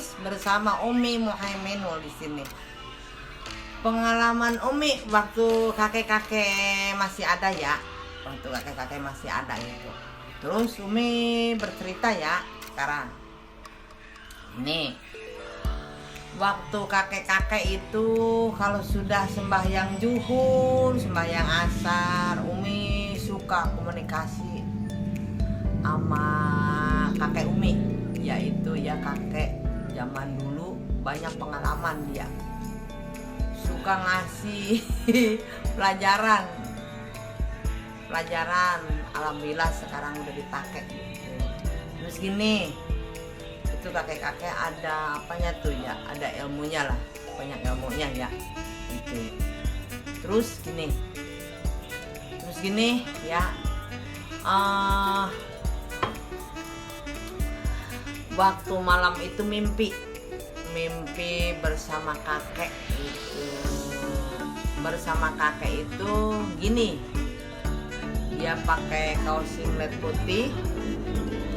Kamis bersama Umi Muhaiminul di sini. Pengalaman Umi waktu kakek-kakek masih ada ya. Waktu kakek-kakek masih ada itu. Terus Umi bercerita ya sekarang. Nih, waktu kakek-kakek itu kalau sudah sembahyang zuhur, sembahyang asar, Umi suka komunikasi sama kakek Umi, yaitu ya kakek zaman dulu banyak pengalaman dia, suka ngasih pelajaran. Alhamdulillah sekarang udah dipakai. Terus gini, itu kakek-kakek ada apanya tuh ya, ada ilmunya lah, banyak ilmunya ya itu. Terus gini ya, waktu malam itu mimpi bersama kakek itu. Bersama kakek itu gini, dia pakai kaos singlet putih,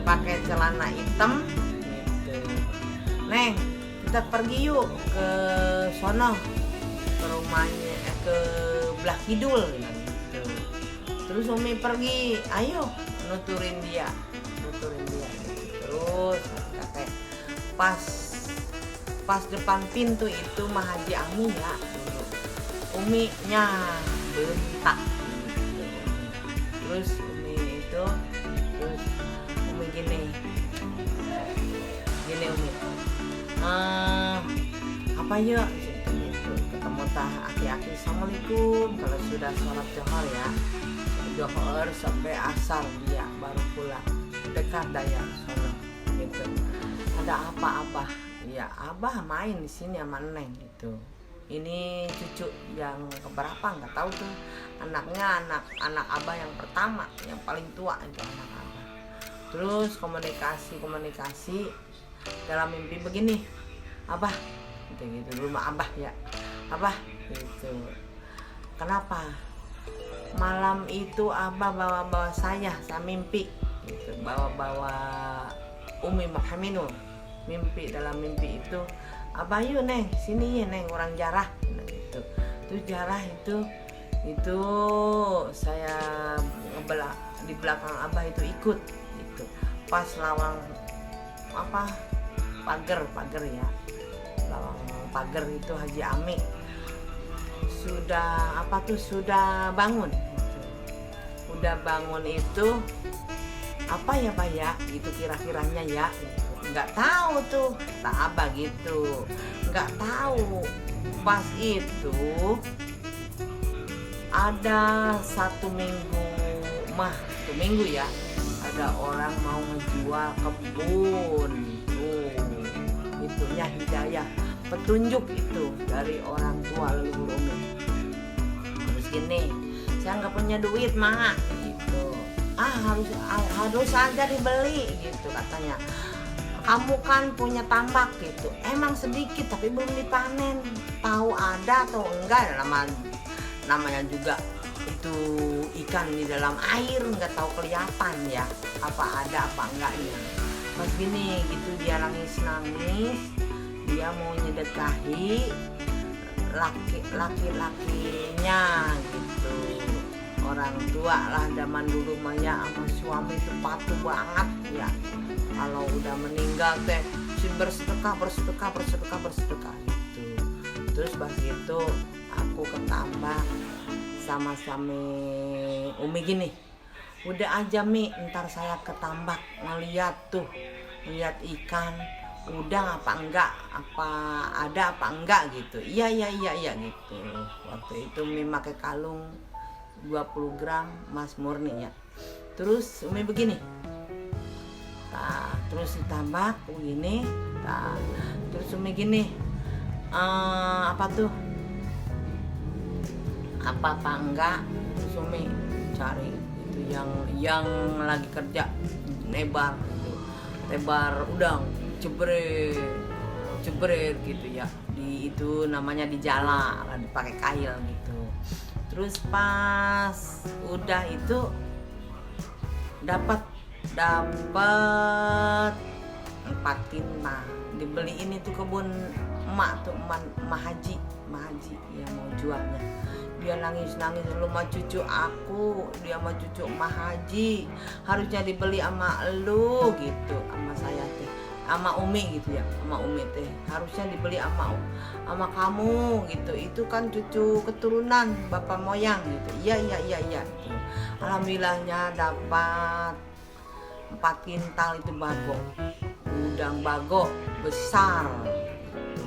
pakai celana hitam gitu. Neng, kita pergi yuk ke sono, ke rumahnya, ke belah kidul gitu. Terus Umi pergi, ayo nuturin dia gitu. Terus kakek pas depan pintu itu mah Haji Ami ya dulu, Umi nya bentak gitu. Terus Umi gini Umi, apa ya gitu. Ketemu tah aki-aki, assalamualaikum, kalau sudah sholat johor sampai asar dia baru pulang, dekat daya sono gitu. Ada apa-apa ya, abah main di sini sama neng gitu. Ini cucu yang keberapa nggak tahu tuh, anaknya anak abah yang pertama, yang paling tua itu anak abah. Terus komunikasi dalam mimpi begini, abah gitu rumah abah ya, abah gitu. Kenapa malam itu abah bawa saya mimpi gitu, bawa Umi Muhaiminul. Mimpi, dalam mimpi itu, abah yuk neng sini ya neng, orang jarah gitu. Terus jarah itu saya di belakang abah itu ikut gitu. Pas lawang apa pagar ya, lawang pagar itu Haji Ami sudah bangun gitu. Udah bangun itu apa ya Pak ya, itu kira-kiranya ya gitu. Nggak tahu tuh tak abah gitu, nggak tahu. Pas itu ada satu minggu ya, ada orang mau ngejual kebun tuh, itunya hidayah, petunjuk itu dari orang tua leluhur Umi. Terus gini, saya nggak punya duit mak gitu, harus aja dibeli gitu katanya. Kamu kan punya tambak gitu, emang sedikit tapi belum dipanen, tahu ada atau enggak, namanya juga itu ikan di dalam air, nggak tahu kelihatan ya apa ada apa enggaknya. Pas gini gitu dia nangis, dia mau nyedekahi laki-lakinya gitu. Orang tua lah zaman dulu Maya sama suami itu patuh banget ya. Kalau udah meninggal teh si bersedekah gitu. Terus pas gitu aku ketambak sama Umi gini, udah aja Mi, ntar saya ketambak ngeliat ikan, udang apa enggak, apa ada apa enggak gitu. Iya gitu. Waktu itu Mi pakai kalung 20 gram emas murni ya. Terus Umi begini, terus ditambah begini, terus Umi gini, apa enggak. Terus Umi cari itu yang lagi kerja nebar udang jebret gitu ya, di itu namanya di jala, dipakai kail gitu. Terus pas udah itu dapat 4 kintal. Dibeliin itu kebun emak tuh, emak haji yang mau jualnya. Dia nangis, lu mah cucu aku, dia mah cucu emak haji, harusnya dibeli sama lu gitu, sama saya teh, sama Umi gitu ya, sama Umi teh harusnya dibeli sama kamu gitu, itu kan cucu keturunan bapak moyang gitu. Iya gitu. Alhamdulillahnya dapat 4 kintal itu bago, udang bago besar gitu.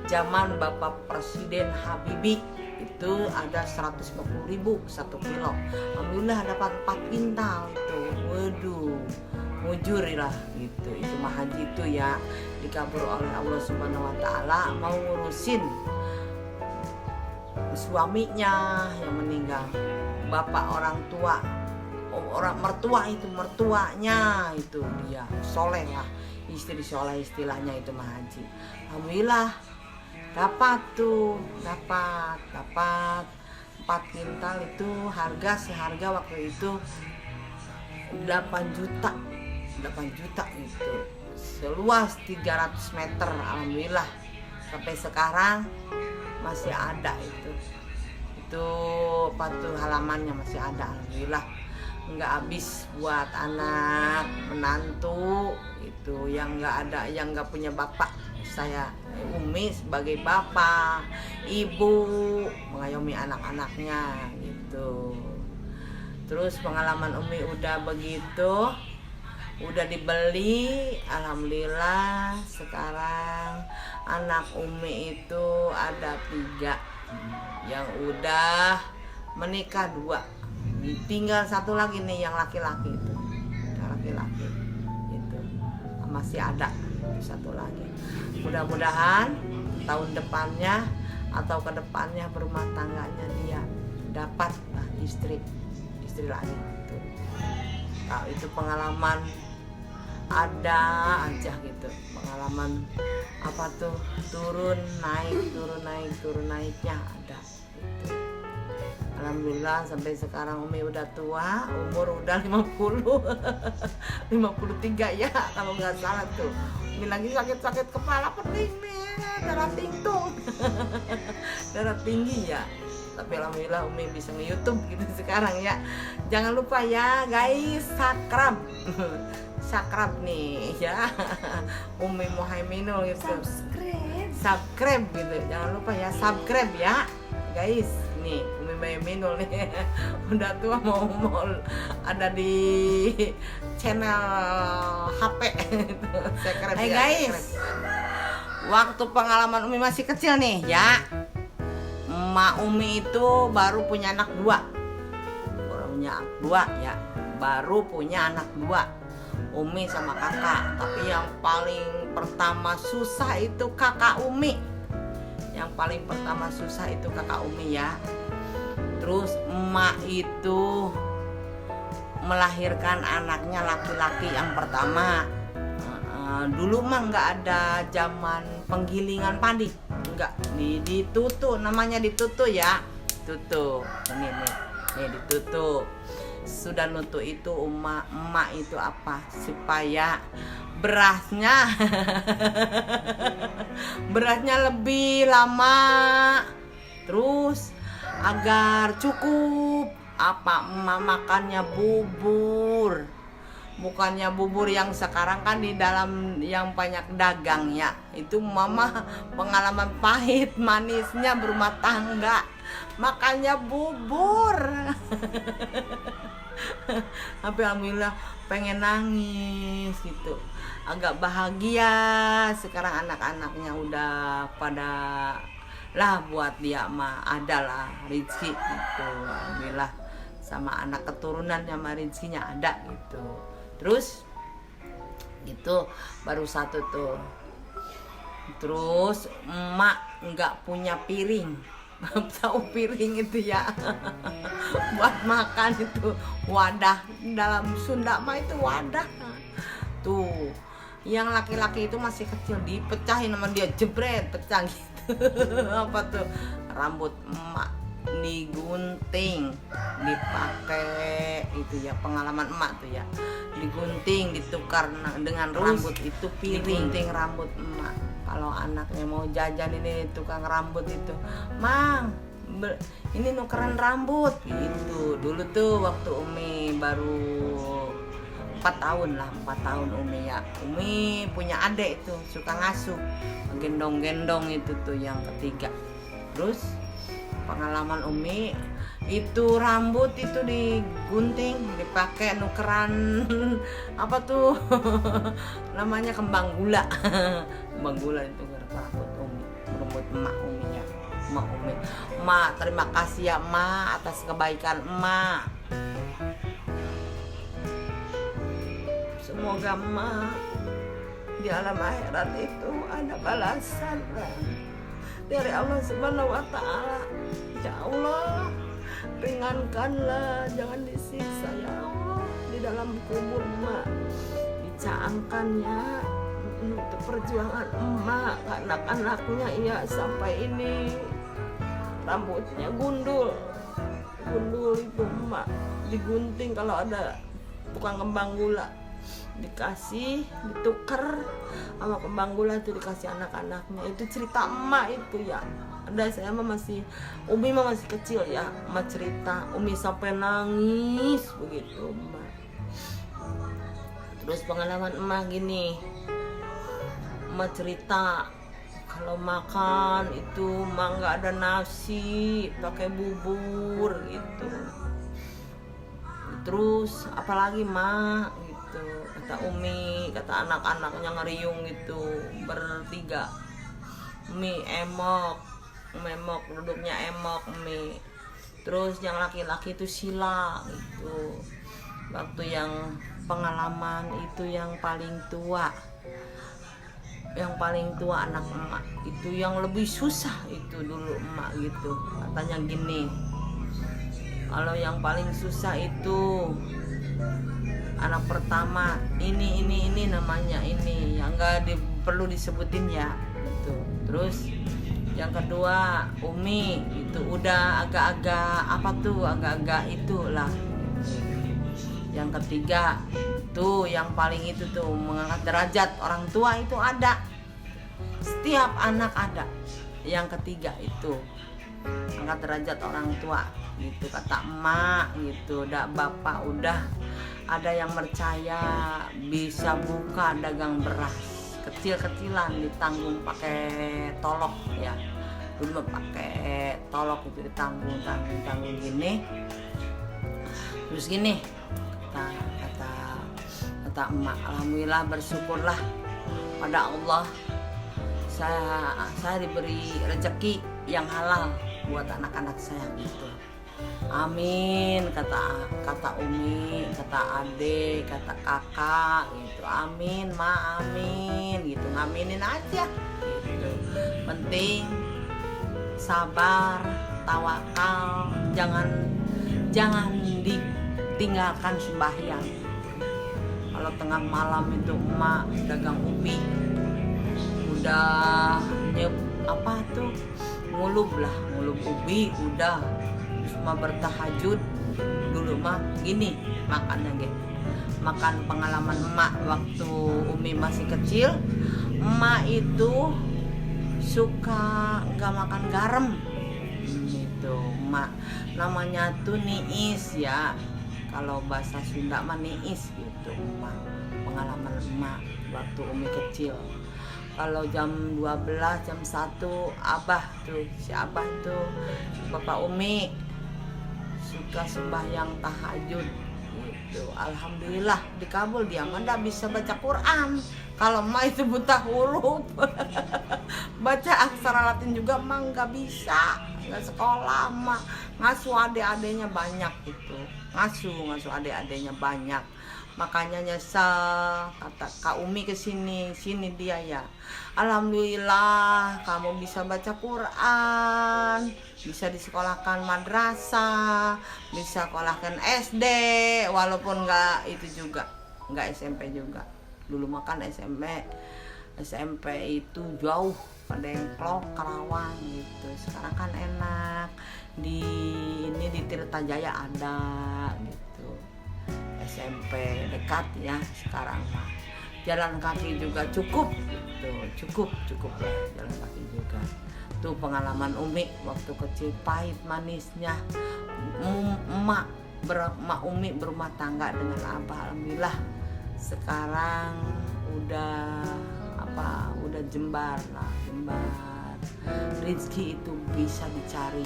Zaman Bapak Presiden Habibie itu ada 150.000 1 kilo. Alhamdulillah dapat 4 kintal itu. Waduh, mujurilah gitu. Itu mah haji itu ya dikabur oleh Allah Subhanahu wa taala, mau ngurusin suaminya yang meninggal, bapak orang tua, orang mertuanya itu dia soleh lah, istri soleh istilahnya itu mah haji. Alhamdulillah dapat 4 kintal itu, seharga waktu itu 8 juta itu, seluas 300 meter. Alhamdulillah sampai sekarang masih ada itu halamannya masih ada. Alhamdulillah nggak habis buat anak menantu itu yang nggak punya bapak. Saya Umi sebagai bapak, ibu mengayomi anak-anaknya gitu. Terus pengalaman Umi udah begitu, udah dibeli. Alhamdulillah sekarang anak Umi itu ada 3 yang udah menikah, 2, tinggal 1 lagi nih yang laki-laki itu, itu masih ada 1 lagi. Mudah-mudahan tahun depannya atau kedepannya berumah tangganya dia dapat istri lagi gitu. Nah, itu pengalaman ada aja gitu, pengalaman apa tuh, turun naiknya ada gitu. Alhamdulillah sampai sekarang Umi udah tua, umur udah 53 ya kalau nggak salah tuh. Umi lagi sakit kepala pening nih, darah tingtung darah tinggi ya. Tapi alhamdulillah Umi bisa nge-YouTube gitu sekarang ya. Jangan lupa ya guys, subscribe nih ya, Umi Muhaiminul gitu. Subscribe gitu, jangan lupa ya, subscribe ya guys. Nih Umi Muhaiminul nih udah tua, mau ada di channel HP. Hai guys, waktu pengalaman Umi masih kecil nih ya, Emak Umi itu baru punya anak 2 ya, baru punya anak 2, Umi sama kakak. Tapi yang paling pertama susah itu kakak Umi. Yang paling pertama susah itu kakak Umi ya. Terus emak itu melahirkan anaknya laki-laki yang pertama. Dulu mah nggak ada zaman penggilingan padi, nggak, ditutu, namanya ditutu ya, tutu ini nih ditutu. Sudah nutu itu emak itu apa, supaya berasnya lebih lama, terus agar cukup apa emak makannya bubur, bukannya bubur yang sekarang kan di dalam yang banyak dagang ya. Itu mama pengalaman pahit manisnya berumah tangga, makannya bubur. Tapi alhamdulillah pengen nangis gitu, agak bahagia. Sekarang anak-anaknya udah pada lah, buat dia mah adalah rezeki gitu. Alhamdulillah sama anak keturunannya mah rezekinya ada gitu. Terus gitu baru 1 tuh. Terus emak nggak punya piring, tahu piring itu ya, buat makan itu, wadah, dalam Sunda mah itu wadah tuh. Yang laki-laki itu masih kecil, dipecahin sama dia, jebret, pecah gitu. Apa tuh, rambut emak digunting, dipakai itu ya, pengalaman emak tuh ya, digunting, ditukar dengan rambut itu piring, digunting rambut emak. Kalau anaknya mau jajan ini tukang rambut itu, mang ini nukeran rambut gitu. Dulu tuh waktu Umi baru 4 tahun Umi ya. Umi punya adik itu suka ngasuh, gendong-gendong itu tuh yang ketiga. Terus pengalaman Umi itu rambut itu digunting, dipakai nukeran apa tuh namanya kembang gula. Kembang gula itu rambut Umi, rambut emak Umi ya. Emak terima kasih ya emak atas kebaikan emak. Semoga emak di alam akhirat itu ada balasan dari Allah Subhanahu wa Ta'ala. Ya Allah, ringankanlah, jangan disiksa ya Allah. Di dalam kubur emak dicaangkan ya, untuk perjuangan emak, anak-anaknya ya, sampai ini rambutnya gundul itu emak digunting. Kalau ada tukang kembang gula dikasih, ditukar sama kembang gula itu dikasih anak-anaknya. Itu cerita emak itu ya. Ada saya Umi masih kecil ya, emak cerita, Umi sampai nangis begitu emak. Terus pengalaman emak gini, emak cerita kalau makan itu emak nggak ada nasi, pakai bubur gitu. Terus apalagi emak gitu, kata Umi, kata anak-anaknya ngeriung gitu bertiga. Umi emok, duduknya emok Umi. Terus yang laki-laki itu sila gitu. Waktu yang pengalaman itu yang paling tua anak emak itu yang lebih susah itu dulu emak gitu. Katanya gini, kalau yang paling susah itu anak pertama ini namanya ini yang perlu disebutin ya gitu. Terus yang kedua Umi itu udah agak-agak itulah. Yang ketiga tuh yang paling itu tuh mengangkat derajat orang tua itu ada, setiap anak ada. Yang ketiga itu angkat derajat orang tua gitu, kata emak gitu. Udah bapak udah ada yang percaya bisa buka dagang beras kecil-kecilan, ditanggung pakai tolok ya. Dulu pakai tolok itu ditanggung gini. Terus gini kata emak, alhamdulillah bersyukurlah pada Allah, saya diberi rezeki yang halal buat anak-anak saya gitu. Amin, kata Umi, kata Ade, kata kakak gitu. Amin, ma, amin gitu. Ngaminin aja gitu. Penting sabar, tawakal, jangan ditinggalkan sembahyang. Kalau tengah malam itu emak dagang ubi, udah ngulub ubi udah, terus mah bertahajud. Dulu mah gini makannya makan pengalaman emak waktu Umi masih kecil. Emak itu suka nggak makan garam gitu emak, namanya tuh niis ya, kalau bahasa Sunda mah niis gitu emak. Pengalaman emak waktu Umi kecil, kalau jam 12 jam 1 si abah tuh bapak Umi suka sembahyang tahajud gitu. Alhamdulillah dikabul, dia mah nggak bisa baca Quran. Kalau emak itu buta huruf baca aksara Latin juga emak nggak bisa, nggak sekolah emak. Ngasuh adik-adiknya banyak itu, ngasuh adik-adiknya banyak. Makanya nyesel, kata Kak Umi sini dia ya. Alhamdulillah kamu bisa baca Quran, bisa disekolahkan madrasah, bisa sekolahkan SD, walaupun nggak itu juga, nggak SMP juga. Dulu makan SMP itu jauh, Pendengklok, Karawang gitu. Sekarang kan enak di Tirtajaya ada gitu. SMP dekat ya sekarang mah. Jalan kaki juga cukup gitu. Cukup lah jalan kaki juga. Tuh pengalaman Umi waktu kecil pahit manisnya. Mak Umi berumah tangga dengan Abah, alhamdulillah sekarang udah jembar rezeki itu bisa dicari,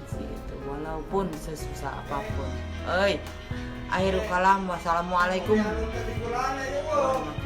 rezeki itu walaupun sesusah apapun. Akhirul kalam, wassalamualaikum warahmatullahi wabarakatuh.